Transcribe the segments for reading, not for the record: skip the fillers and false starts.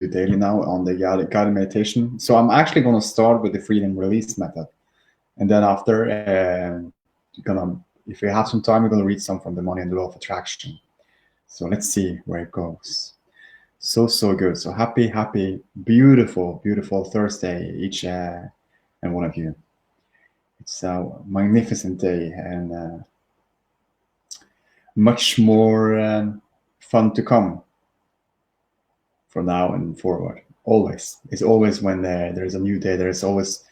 daily now on the guided meditation. So I'm actually going to start with the freedom release method, and then after, if we have some time, we're going to read some from the Money and the Law of Attraction. So let's see where it goes. So good. So happy, beautiful Thursday, each and one of you. It's a magnificent day and much more fun to come from now and forward. Always. It's always when there's a new day, there's always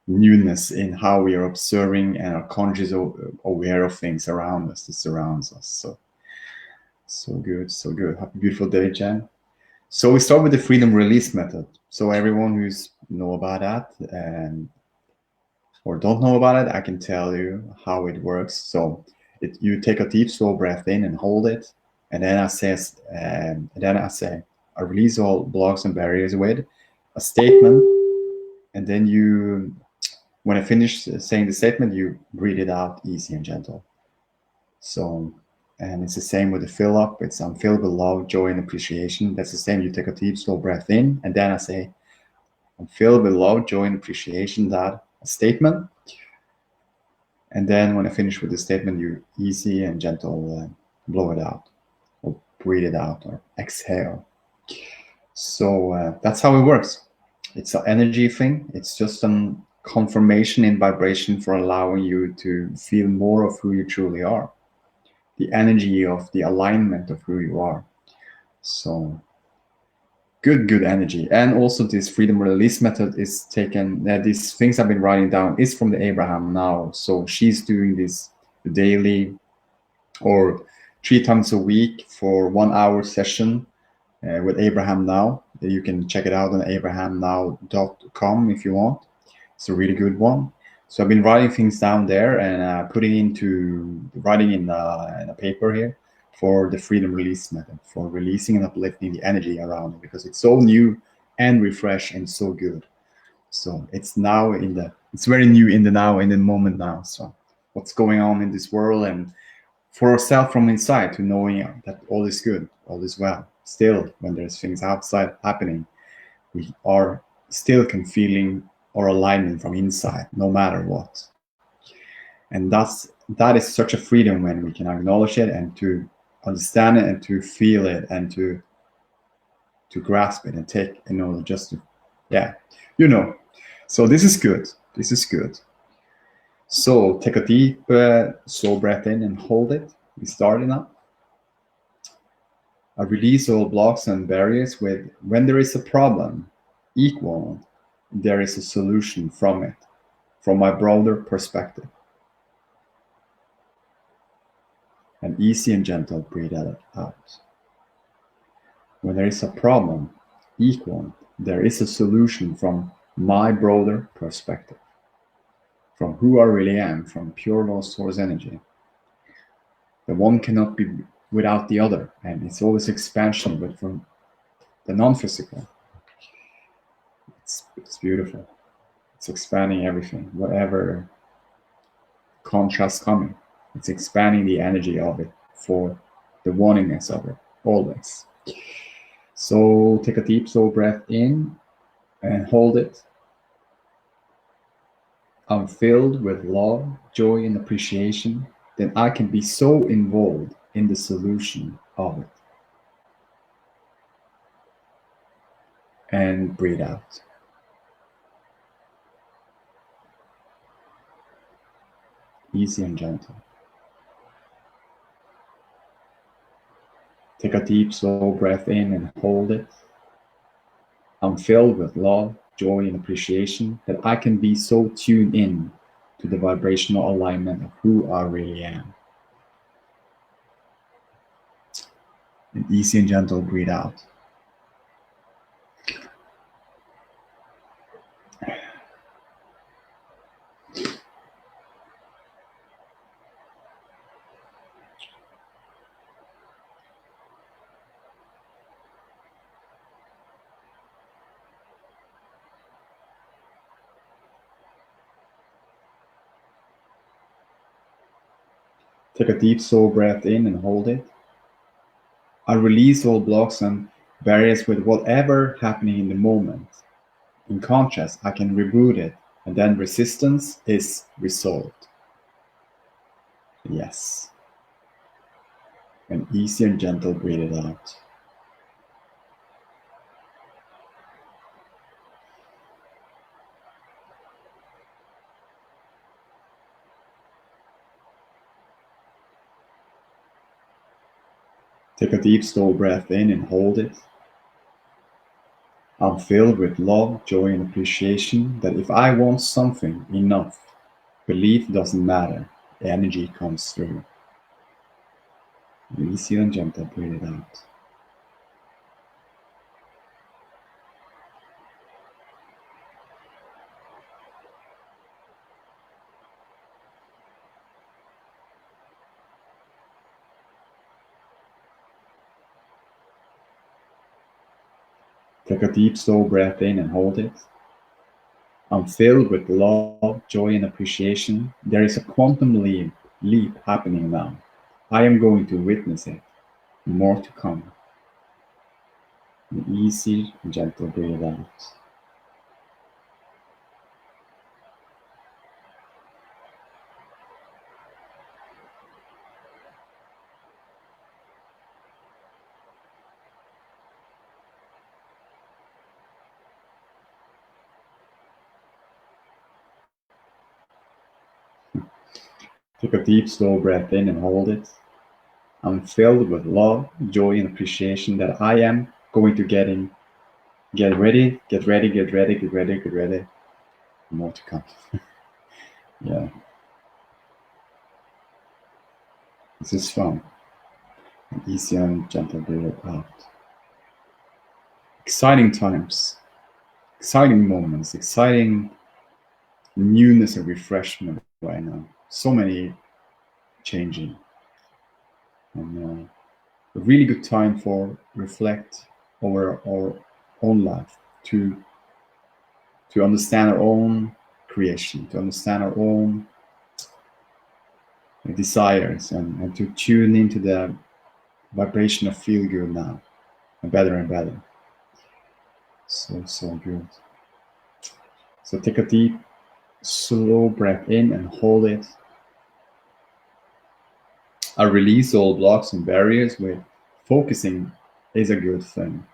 newness in how we are observing and are conscious aware of things around us that surrounds us. So good. Happy beautiful day, Jen. So we start with the freedom release method. So everyone who's know about that or don't know about it, I can tell you how it works. So you take a deep, slow breath in and hold it, and then I say, I release all blocks and barriers with a statement, and then when I finish saying the statement, you breathe it out easy and gentle. So, and it's the same with the fill up. I'm filled with love, joy, and appreciation. That's the same. You take a deep, slow breath in, and then I say, I'm filled with love, joy, and appreciation. That statement. And then when I finish with the statement, you easy and gentle blow it out, or breathe it out, or exhale. So that's how it works. It's an energy thing. It's just a confirmation in vibration for allowing you to feel more of who you truly are. The energy of the alignment of who you are. So good energy. And also this freedom release method is taken, these things I've been writing down is from the Abraham Now. So she's doing this daily or 3 times a week for 1 hour session with Abraham Now. You can check it out on abrahamnow.com if you want. It's a really good one. So I've been writing things down there and writing in a paper here for the freedom release method, for releasing and uplifting the energy around it, because it's so new and refresh and so good. So it's very new in the now, in the moment now. So what's going on in this world, and for ourselves from inside, to knowing that all is good, all is well. Still, when there's things outside happening, we are still can feeling or alignment from inside, no matter what. And that is such a freedom when we can acknowledge it and to understand it and to feel it and to grasp it and take, So this is good. So take a deep, slow breath in and hold it. We start it now. I release all blocks and barriers with, when there is a problem, equal, there is a solution from it, from my broader perspective. And easy and gentle, breathe it out. When there is a problem, equal, there is a solution from my broader perspective, from who I really am, from pure law source energy. The one cannot be without the other, and it's always expansion, but from the non-physical. It's beautiful. It's expanding everything, whatever contrast coming. It's expanding the energy of it for the oneness of it, always. So take a deep, slow breath in and hold it. I'm filled with love, joy, and appreciation that I can be so involved in the solution of it. And breathe out. Easy and gentle. Take a deep, slow breath in and hold it. I'm filled with love, joy, and appreciation that I can be so tuned in to the vibrational alignment of who I really am. And easy and gentle, breathe out. Take a deep, slow breath in and hold it. I release all blocks and varies with whatever happening in the moment. In contrast, I can reboot it, and then resistance is resolved. Yes. And easy and gentle breathe it out. Take a deep, slow breath in and hold it. I'm filled with love, joy, and appreciation that if I want something enough, belief doesn't matter. Energy comes through. Easy and gentle, breathe it out. Take a deep, slow breath in and hold it. I'm filled with love, joy, and appreciation. There is a quantum leap happening now. I am going to witness it. More to come. Easy and gentle, breathe out. Take a deep, slow breath in and hold it. I'm filled with love, joy, and appreciation that I am going to get ready, get ready, get ready, get ready, get ready. More to come. Yeah, this is fun. Easy and gentle, breathe it out. Exciting times, exciting moments, exciting newness and refreshment right now. So many changing. And a really good time for reflect over our own life, to understand our own creation, to understand our own desires, and to tune into the vibration of feel good now, and better. So good. So take a deep, slow breath in and hold it. I release all blocks and barriers with focusing is a good thing.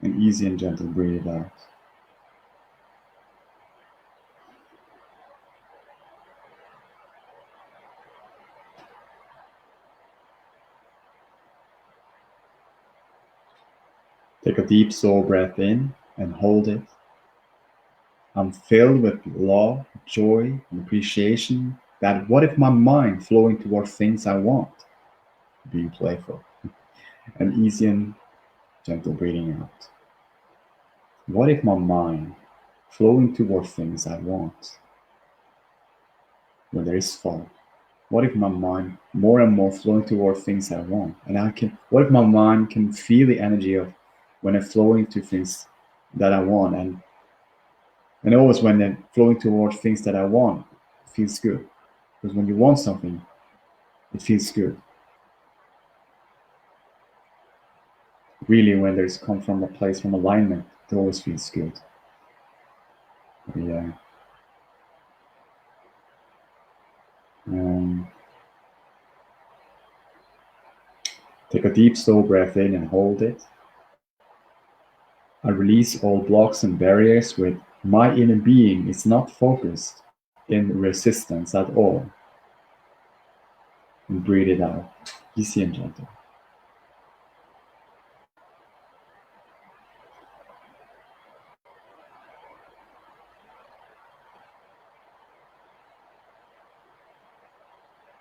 And easy and gentle breathe it out. Take a deep, slow breath in and hold it. I'm filled with love, joy, and appreciation that what if my mind flowing toward things I want? Being playful and easy and gentle breathing out. What if my mind flowing toward things I want? When there is fun. What if my mind more and more flowing toward things I want? And what if my mind can feel the energy of when I'm flowing to things that I want? And always when I'm flowing towards things that I want, it feels good. Because when you want something, it feels good. Really, when there's come from a place from alignment, it always feels good. Yeah. Um, Take a deep, slow breath in and hold it. I release all blocks and barriers with my inner being is not focused in resistance at all. And breathe it out, easy and gentle.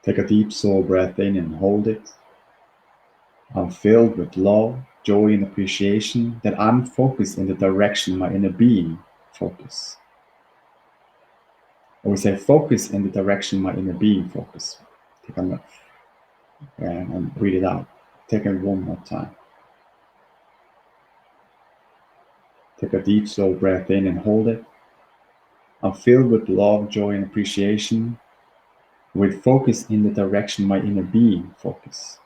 Take a deep, slow breath in and hold it. I'm filled with love, joy, and appreciation that I'm focused in the direction my inner being focus. Or we say focus in the direction my inner being focus. Take a and breathe it out. Take it one more time. Take a deep, slow breath in and hold it. I'm filled with love, joy, and appreciation with focus in the direction my inner being focus.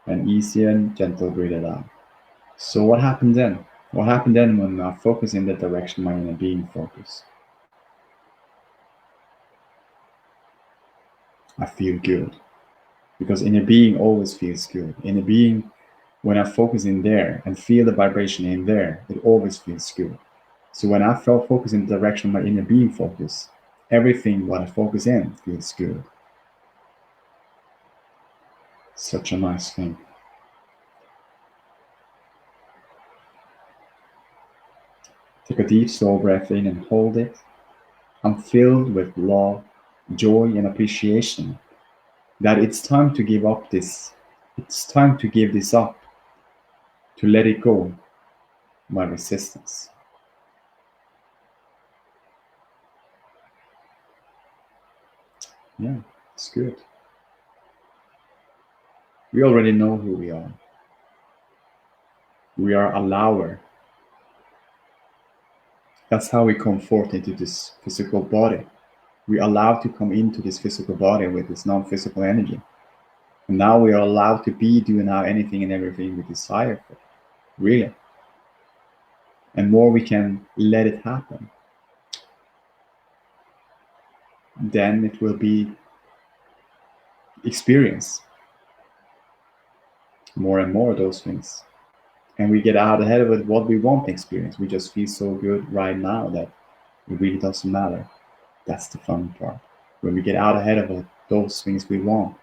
and easy and gentle breathe it out. So what happened then? What happened then when I focus in that direction my inner being focus? I feel good. Because inner being always feels good. Inner being, when I focus in there and feel the vibration in there, it always feels good. So when I felt focus in the direction my inner being focus, everything what I focus in feels good. Such a nice thing. Take a deep slow breath in and hold it. I'm filled with love, joy, and appreciation that it's time to give up this. It's time to give this up, to let it go, my resistance. Yeah, it's good. We already know who we are. We are a allower. That's how we come forth into this physical body. We are allowed to come into this physical body with this non-physical energy. And now we are allowed to be doing now anything and everything we desire for. Really. And more we can let it happen, then it will be experience more and more of those things. And we get out ahead of it what we want to experience. We just feel so good right now that it really doesn't matter. That's the fun part. When we get out ahead of it, those things we want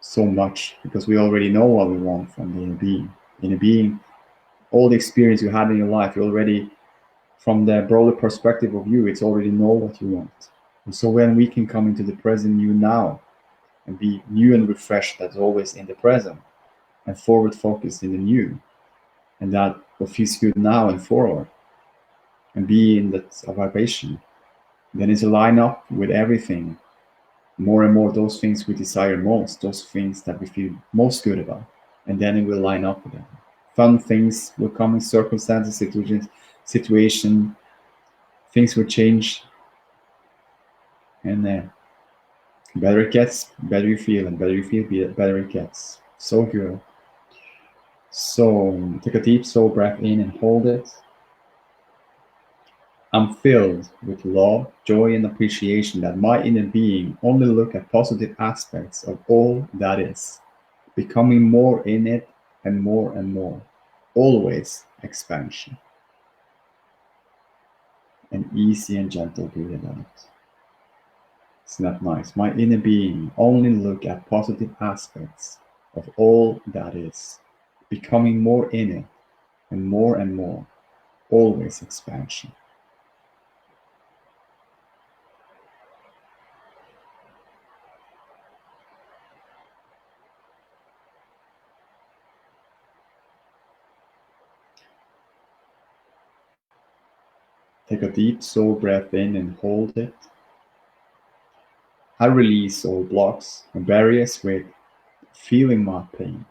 so much because we already know what we want from the inner being. Inner being, all the experience you had in your life, you already, from the broader perspective of you, it's already know what you want. And so when we can come into the present you now and be new and refreshed, that's always in the present, and forward focused in the new, and that what feels good now and forward, and be in that vibration, then it's a line up with everything. More and more those things we desire most, those things that we feel most good about, and then it will line up with them. Fun things will come in circumstances, situation, things will change, and better it gets, better you feel, and better you feel, better it gets. So good. So take a deep slow breath in and hold it. I'm filled with love, joy, and appreciation that my inner being only look at positive aspects of all that is, becoming more in it and more and more. Always expansion. And easy and gentle breathe it out. Isn't that nice? My inner being only look at positive aspects of all that is, becoming more in it and more and more. Always expansion. Take a deep slow breath in and hold it. I release all blocks and barriers with feeling my pain.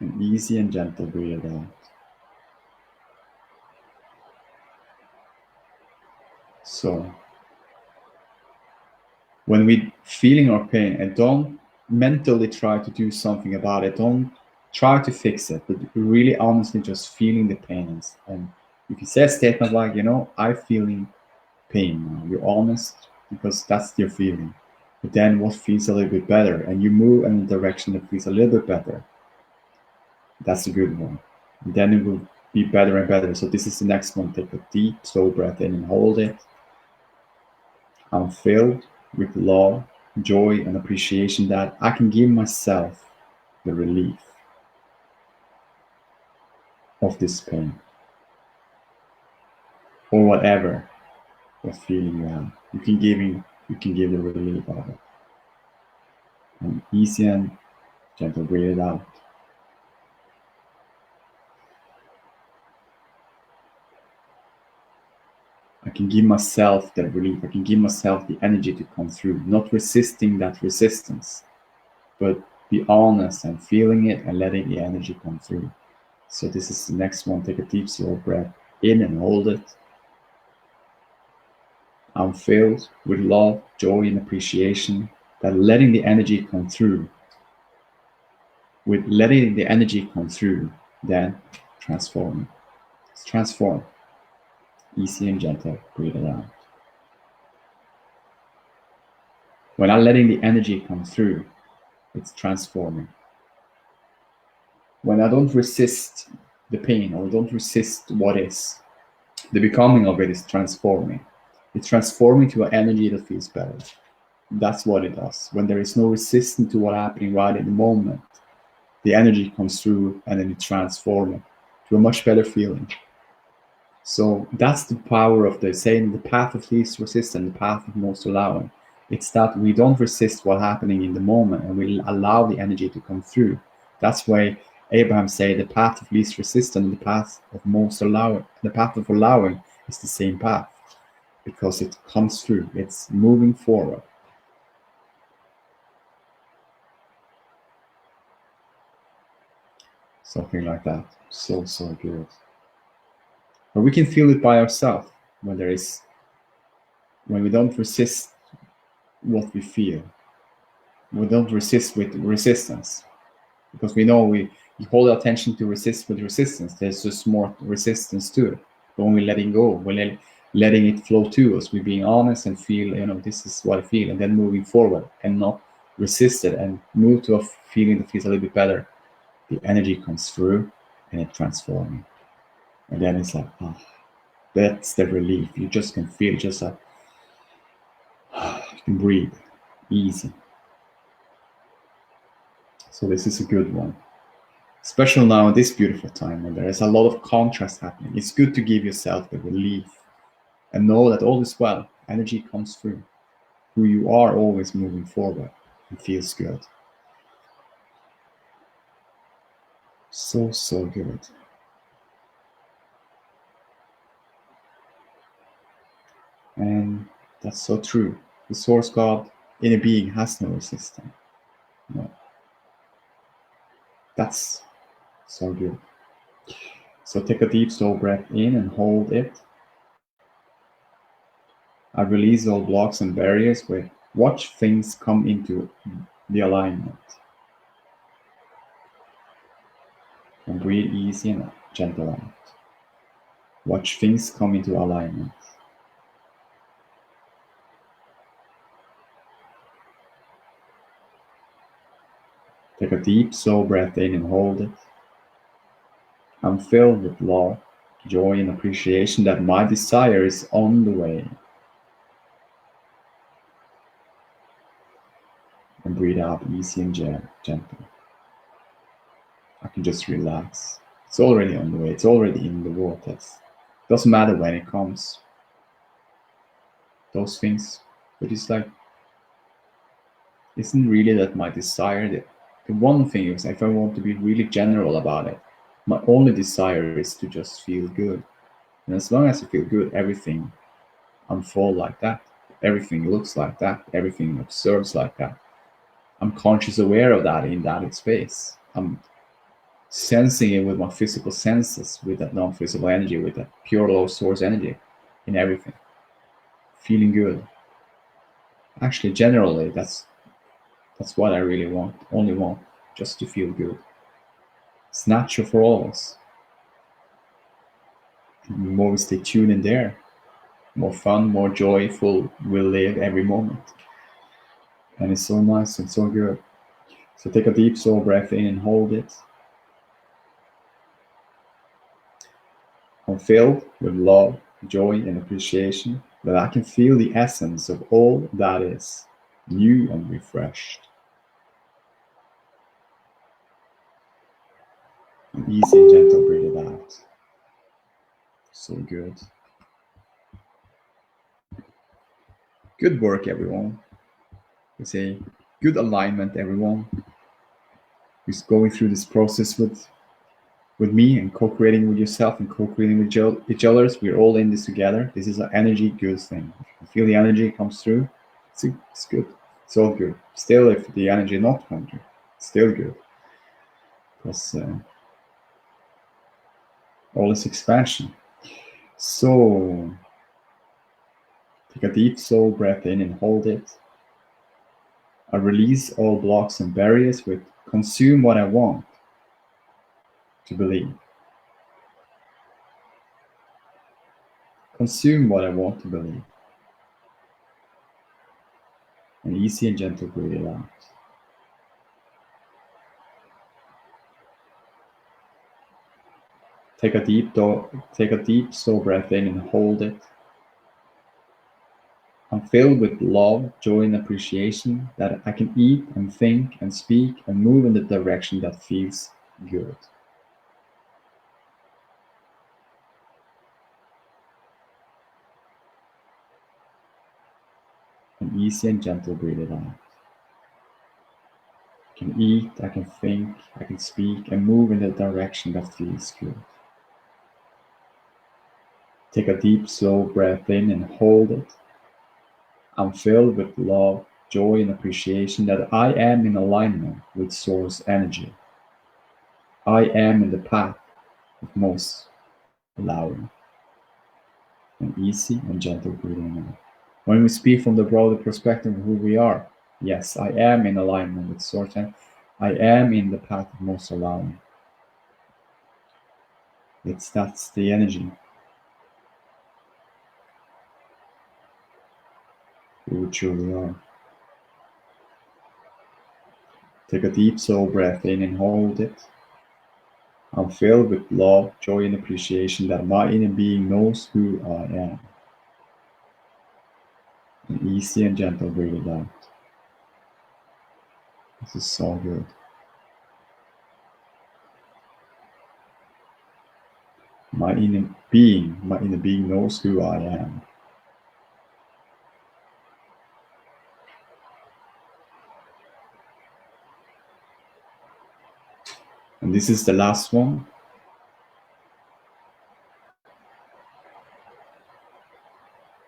And easy and gentle breathe it out. So when we feeling our pain, and don't mentally try to do something about it, don't try to fix it, but really honestly just feeling the pain. And if you say a statement like, I'm feeling pain now, you're honest because that's your feeling. But then what feels a little bit better, and you move in a direction that feels a little bit better, that's a good one. And then it will be better and better. So this is the next one. Take a deep slow breath in and hold it. I'm filled with love, joy, and appreciation that I can give myself the relief of this pain or whatever what feeling you have. You can give the relief of it. And easy and gentle breathe it out. I can give myself the relief. I can give myself the energy to come through, not resisting that resistance, but be honest and feeling it and letting the energy come through. So this is the next one. Take a deep slow breath in and hold it. I'm filled with love, joy, and appreciation that letting the energy come through, with letting the energy come through, then transform. It's transform. Easy and gentle, breathe it out. When I'm letting the energy come through, it's transforming. When I don't resist the pain or don't resist what is, the becoming of it is transforming. It's transforming to an energy that feels better. That's what it does. When there is no resistance to what's happening right in the moment, the energy comes through and then it transforms to a much better feeling. So that's the power of the saying, the path of least resistance, the path of most allowing. It's that we don't resist what's happening in the moment and we allow the energy to come through. That's why Abraham said the path of least resistance and the path of most allowing, the path of allowing is the same path because it comes through. It's moving forward. Something like that. So good. But we can feel it by ourselves when we don't resist what we feel. We don't resist with resistance because we know we hold our attention to resist with resistance. There's just more resistance to it. But when we're letting go, we're letting it flow to us. We're being honest and feel, this is what I feel, and then moving forward and not resist it and move to a feeling that feels a little bit better. The energy comes through and it transforms. And then it's like, that's the relief. You just can feel just like, you can breathe easy. So this is a good one. Especially now in this beautiful time when there is a lot of contrast happening. It's good to give yourself the relief and know that all is well. Energy comes through. Who you are always moving forward. It feels good. So good. And that's so true. The source God, inner being, has no resistance. No. That's so good. So take a deep, slow breath in and hold it. I release all blocks and barriers. Watch things come into the alignment. And breathe easy and gentle out. Watch things come into alignment. Take a deep, slow breath in and hold it. I'm filled with love, joy, and appreciation that my desire is on the way. And breathe out easy and gentle. I can just relax. It's already on the way. It's already in the vortex. Doesn't matter when it comes. Those things, but it's like, isn't really that my desire. The one thing is, if I want to be really general about it, my only desire is to just feel good. And as long as I feel good, everything unfolds like that. Everything looks like that. Everything observes like that. I'm conscious aware of that in that space. I'm sensing it with my physical senses, with that non-physical energy, with that pure low source energy in everything. Feeling good. Actually, generally, that's what I really want. Only want, just to feel good. It's natural for all of us. The more we stay tuned in there, more fun, more joyful we'll live every moment. And it's so nice and so good. So take a deep, slow breath in and hold it. I'm filled with love, joy, and appreciation that I can feel the essence of all that is, new and refreshed. And easy and gentle, breathe it out. So good. Good work, everyone. We say good alignment, everyone. Who's going through this process with me and co-creating with yourself and co-creating with each other. We're all in this together. This is an energy good thing. You feel the energy comes through. It's good. It's all good. Still, if the energy not comes through, it's still good. Because all is expansion. So take a deep, slow breath in and hold it. I release all blocks and barriers with consume what I want to believe. Consume what I want to believe. And easy and gentle breathe it out. Take a deep slow breath in and hold it. I'm filled with love, joy, and appreciation that I can eat and think and speak and move in the direction that feels good. And easy and gentle breathe it out. I can eat, I can think, I can speak and move in the direction that feels good. Take a deep, slow breath in and hold it. I'm filled with love, joy, and appreciation that I am in alignment with source energy. I am in the path of most allowing. And easy and gentle breathing out. When we speak from the broader perspective of who we are, yes, I am in alignment with source energy. I am in the path of most allowing. That's the energy who we truly are. Take a deep slow breath in and hold it. I'm filled with love, joy, and appreciation that my inner being knows who I am. And easy and gentle breathe it out. This is so good. My inner being knows who I am. And this is the last one.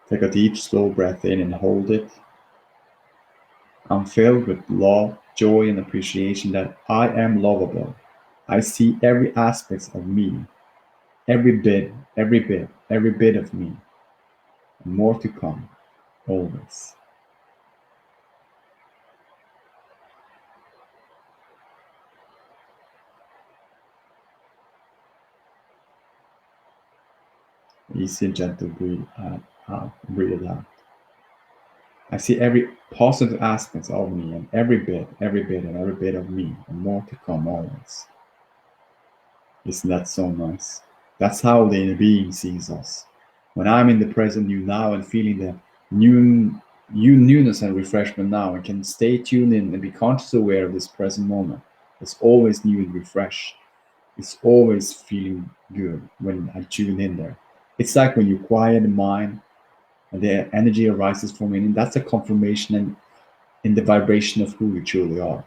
Take a deep, slow breath in and hold it. I'm filled with love, joy, and appreciation that I am lovable. I see every aspect of me, every bit of me, and more to come, always. Easy and gentle breathe it out. I see every positive aspect of me and every bit of me, and more to come always. Isn't that so nice? That's how the inner being sees us. When I'm in the present you now and feeling the new, new newness and refreshment now, and can stay tuned in and be conscious aware of this present moment. It's always new and refreshed. It's always feeling good when I tune in there. It's like when you quiet the mind and the energy arises from it, and that's a confirmation and in the vibration of who you truly are.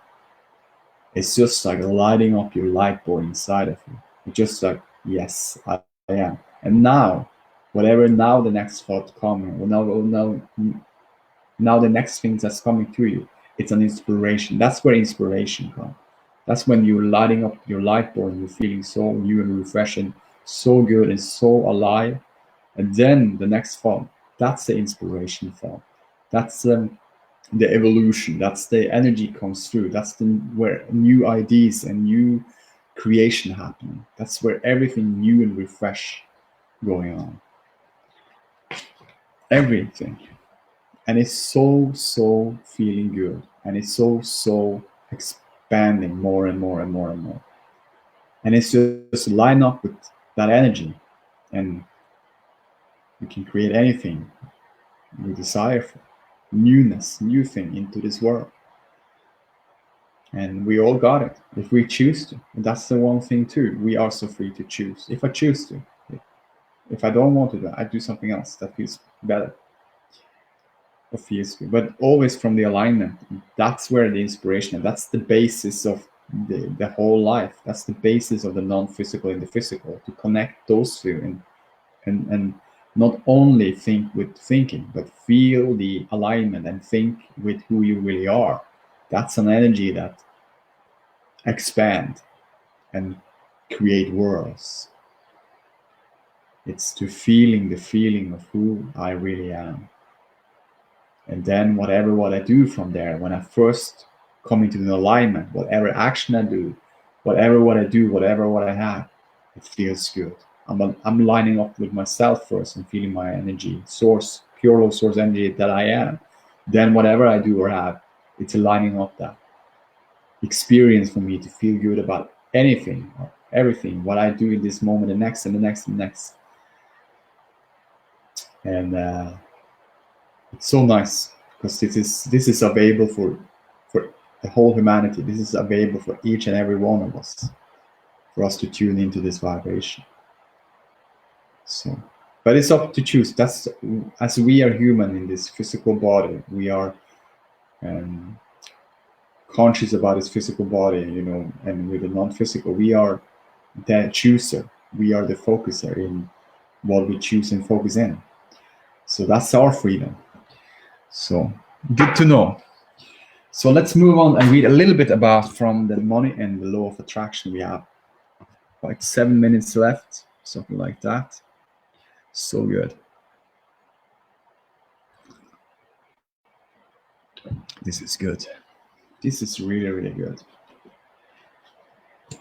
It's just like lighting up your light bulb inside of you. It's just like, yes, I am. And now, whatever now the next thought coming, or now the next thing that's coming to you, it's an inspiration. That's where inspiration comes. That's when you're lighting up your light bulb and you're feeling so new and refreshing, so good and so alive. And then the next thought, that's the inspiration thought. That's the evolution. That's the energy comes through. That's where new ideas and new creation happening. That's where everything new and refresh going on. Everything. And it's so feeling good. And it's so expanding more and more and more and more. And it's just line up with that energy. And you can create anything you desire for. Newness, new thing into this world. And we all got it if we choose to. And that's the one thing too. We are so free to choose. If I choose to. If I don't want to do, I do something else that feels better or feels good. But always from the alignment. That's where the inspiration, and that's the basis of the whole life. That's the basis of the non-physical and the physical. To connect those two and not only think with thinking, but feel the alignment and think with who you really are. That's an energy that expand and create worlds. It's to feeling the feeling of who I really am. And then whatever what I do from there, when I first come into an alignment, whatever action I do, whatever what I do, whatever what I have, it feels good. I'm lining up with myself first and feeling my energy source, pure low source energy that I am. Then whatever I do or have, it's aligning up that experience for me to feel good about anything or everything, what I do in this moment, the next and the next and the next. And it's so nice because this is available for the whole humanity. This is available for each and every one of us, for us to tune into this vibration. So, but it's up to choose. That's as we are human in this physical body, we are um, conscious about this physical body, and with the non-physical, we are the chooser. We are the focuser in what we choose and focus in. So that's our freedom. So good to know. So let's move on and read a little bit about from the money and the law of attraction. We have like 7 minutes left, something like that. So good. This is good. This is really, really good.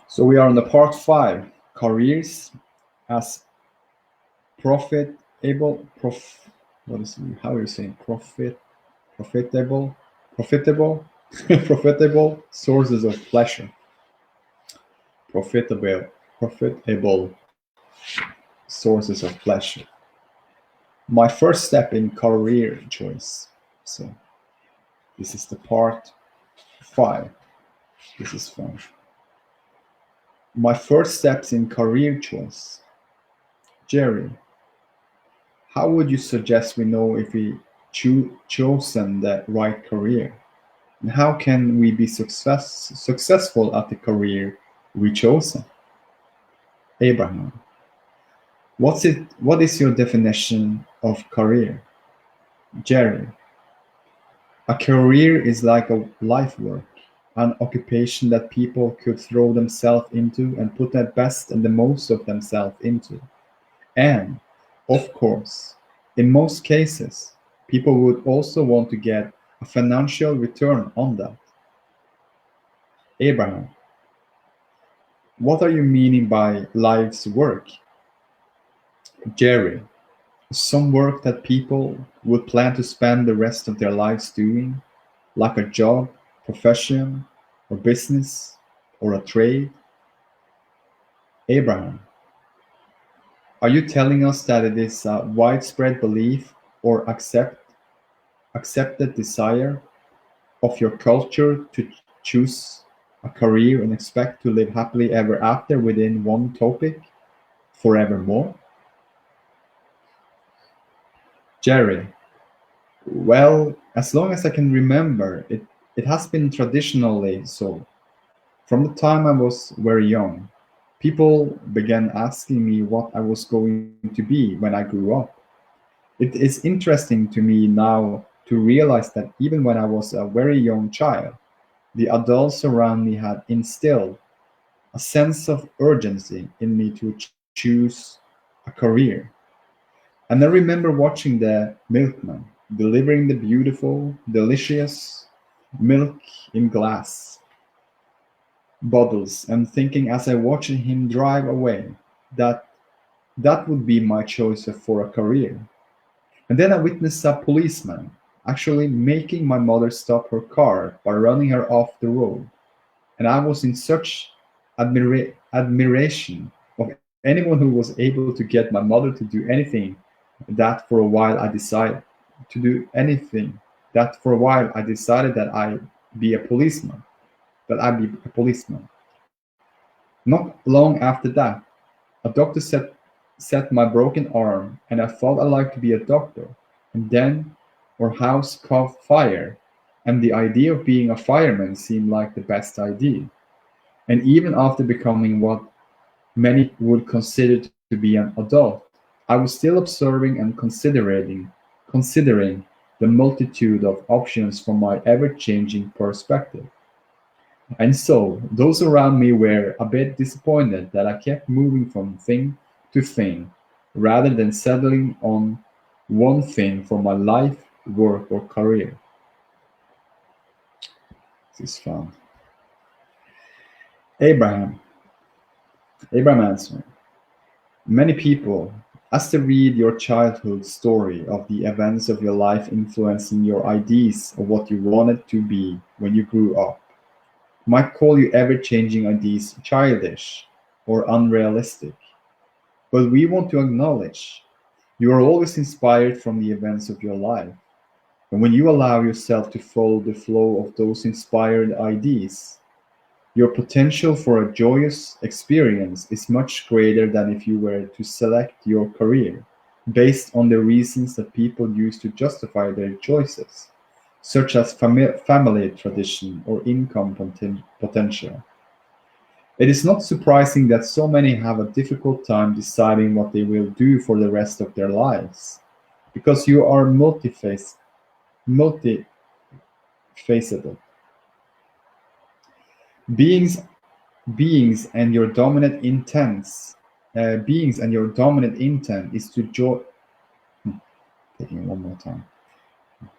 So we are on the part 5, careers as profitable, how are you saying profitable, profitable sources of pleasure. Profitable sources of pleasure. My first step in career choice. So this is the part 5. This is fun. My first steps in career choice. Jerry, how would you suggest we know if we chosen the right career? And how can we be successful at the career we chosen? Abraham, what is your definition of career? Jerry, a career is like a life work, an occupation that people could throw themselves into and put their best and the most of themselves into. And, of course, in most cases, people would also want to get a financial return on that. Abraham, what are you meaning by life's work? Jerry, some work that people would plan to spend the rest of their lives doing, like a job, profession, or business, or a trade. Abraham, are you telling us that it is a widespread belief or accepted desire of your culture to choose a career and expect to live happily ever after within one topic forevermore? Jerry, well, as long as I can remember, it has been traditionally so. From the time I was very young, people began asking me what I was going to be when I grew up. It is interesting to me now to realize that even when I was a very young child, the adults around me had instilled a sense of urgency in me to choose a career. And I remember watching the milkman delivering the beautiful, delicious milk in glass bottles and thinking as I watched him drive away that that would be my choice for a career. And then I witnessed a policeman actually making my mother stop her car by running her off the road. And I was in such admiration of anyone who was able to get my mother to do anything that for a while I decided to do anything that for a while I decided that I be a policeman, that I be a policeman. Not long after that, a doctor set my broken arm, and I thought I'd like to be a doctor. And then our house caught fire, and the idea of being a fireman seemed like the best idea. And even after becoming what many would consider to be an adult, I was still observing and considering the multitude of options from my ever-changing perspective. And so those around me were a bit disappointed that I kept moving from thing to thing rather than settling on one thing for my life work or career? This is fun. Abraham. Abraham answered, many people, as they read your childhood story of the events of your life influencing your ideas of what you wanted to be when you grew up, might call you ever-changing ideas childish or unrealistic. But we want to acknowledge you are always inspired from the events of your life. And when you allow yourself to follow the flow of those inspired ideas, your potential for a joyous experience is much greater than if you were to select your career based on the reasons that people use to justify their choices, such as family tradition or income potential. It is not surprising that so many have a difficult time deciding what they will do for the rest of their lives, because you are multifaceted. Beings beings and your dominant intent is to joy. Taking it one more time.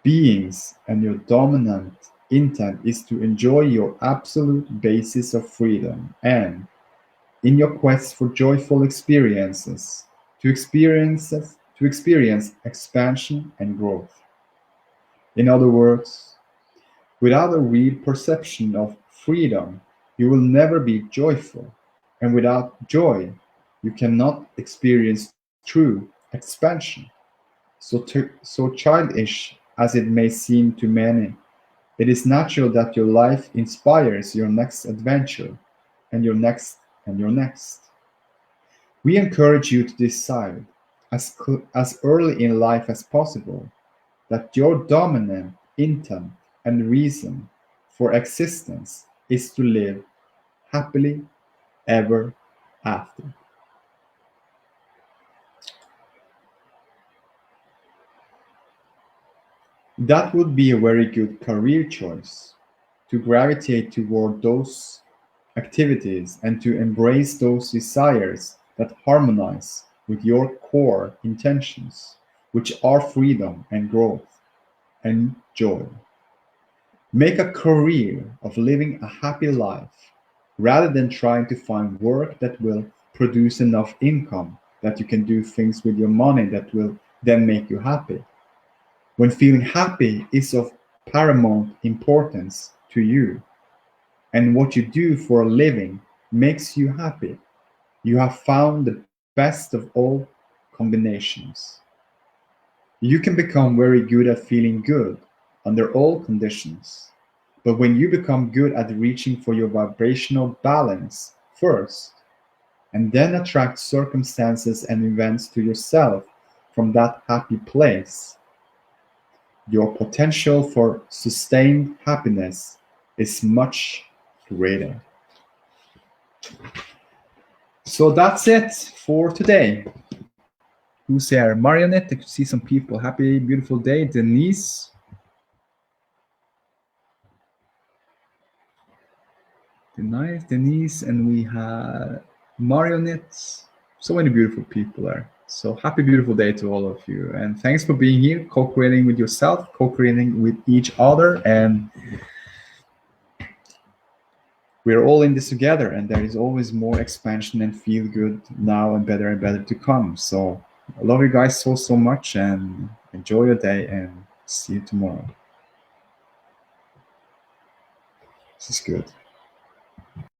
Beings and your dominant intent is to enjoy your absolute basis of freedom and, in your quest for joyful experiences, to experience expansion and growth. In other words, without a real perception of freedom, you will never be joyful, and without joy, you cannot experience true expansion. So childish as it may seem to many, it is natural that your life inspires your next adventure, and your next, and your next. We encourage you to decide, as early in life as possible, that your dominant intent and reason for existence is to live happily ever after. That would be a very good career choice, to gravitate toward those activities and to embrace those desires that harmonize with your core intentions, which are freedom and growth and joy. Make a career of living a happy life rather than trying to find work that will produce enough income that you can do things with your money that will then make you happy. When feeling happy is of paramount importance to you and what you do for a living makes you happy, you have found the best of all combinations. You can become very good at feeling good under all conditions. But when you become good at reaching for your vibrational balance first, and then attract circumstances and events to yourself from that happy place, your potential for sustained happiness is much greater. So that's it for today. Who's there? Marionette, I could see some people. Happy, beautiful day. Denise. Denise, and we had Marionette. So many beautiful people there. So happy, beautiful day to all of you. And thanks for being here, co-creating with yourself, co-creating with each other. And we're all in this together. And there is always more expansion and feel good now and better to come. So I love you guys so, so much, and enjoy your day, and see you tomorrow. This is good.